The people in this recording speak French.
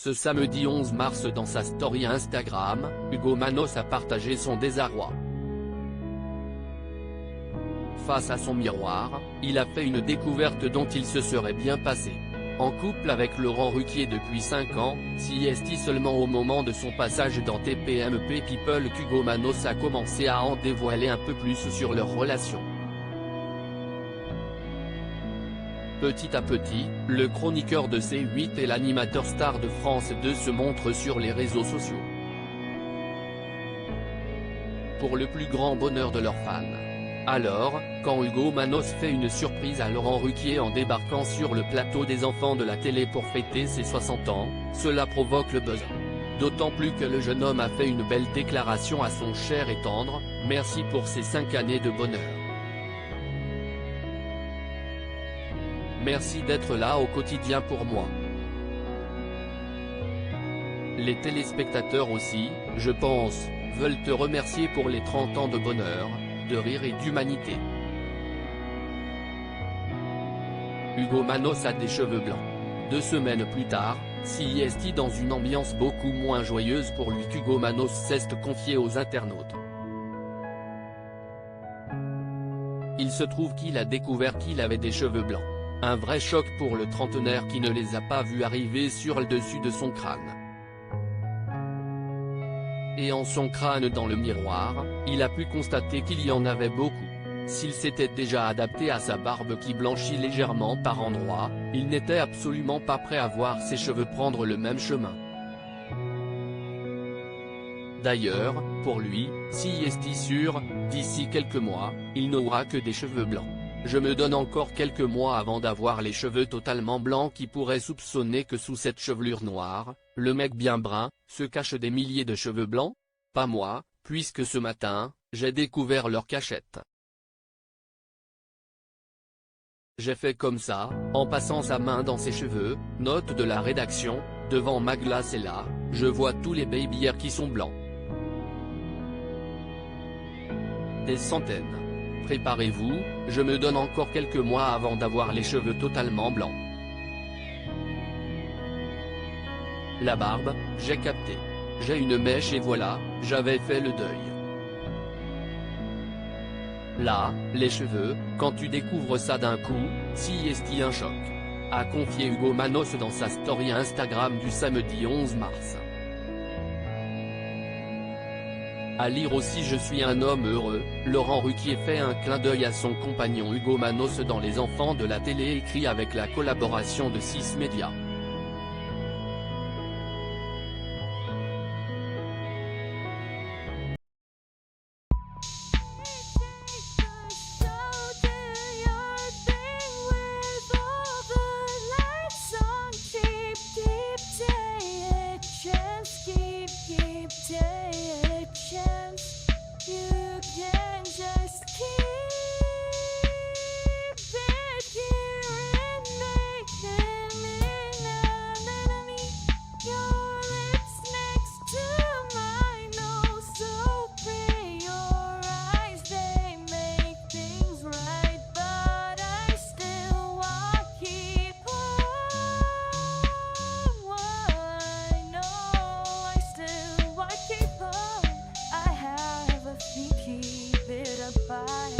Ce samedi 11 mars dans sa story Instagram, Hugo Manos a partagé son désarroi. Face à son miroir, il a fait une découverte dont il se serait bien passé. En couple avec Laurent Ruquier depuis 5 ans, si est seulement au moment de son passage dans TPMP People qu'Hugo Manos a commencé à en dévoiler un peu plus sur leur relation. Petit à petit, le chroniqueur de C8 et l'animateur star de France 2 se montrent sur les réseaux sociaux. Pour le plus grand bonheur de leurs fans. Alors, quand Hugo Manos fait une surprise à Laurent Ruquier en débarquant sur le plateau des enfants de la télé pour fêter ses 60 ans, cela provoque le buzz. D'autant plus que le jeune homme a fait une belle déclaration à son cher et tendre « Merci pour ces 5 années de bonheur. Merci d'être là au quotidien pour moi. Les téléspectateurs aussi, je pense, veulent te remercier pour les 30 ans de bonheur, de rire et d'humanité. » Hugo Manos a des cheveux blancs. 2 semaines plus tard, CIST dans une ambiance beaucoup moins joyeuse pour lui qu'Hugo Manos s'est confié aux internautes. Il se trouve qu'il a découvert qu'il avait des cheveux blancs. Un vrai choc pour le trentenaire qui ne les a pas vus arriver sur le dessus de son crâne. Et en son crâne dans le miroir, il a pu constater qu'il y en avait beaucoup. S'il s'était déjà adapté à sa barbe qui blanchit légèrement par endroits, il n'était absolument pas prêt à voir ses cheveux prendre le même chemin. D'ailleurs, pour lui, s'il est sûr, d'ici quelques mois, il n'aura que des cheveux blancs. Je me donne encore quelques mois avant d'avoir les cheveux totalement blancs qui pourraient soupçonner que sous cette chevelure noire, le mec bien brun, se cache des milliers de cheveux blancs? Pas moi, puisque ce matin, j'ai découvert leur cachette. J'ai fait comme ça, en passant sa main dans ses cheveux, note de la rédaction, devant ma glace et là, je vois tous les baby hairs qui sont blancs. Des centaines. Préparez-vous, je me donne encore quelques mois avant d'avoir les cheveux totalement blancs. La barbe, j'ai capté. J'ai une mèche et voilà, j'avais fait le deuil. Là, les cheveux, quand tu découvres ça d'un coup, si est-il un choc. A confié Hugo Manos dans sa story Instagram du samedi 11 mars. À lire aussi Je suis un homme heureux, Laurent Ruquier fait un clin d'œil à son compagnon Hugo Manos dans Les enfants de la télé écrit avec la collaboration de 6 médias. Keep it apart.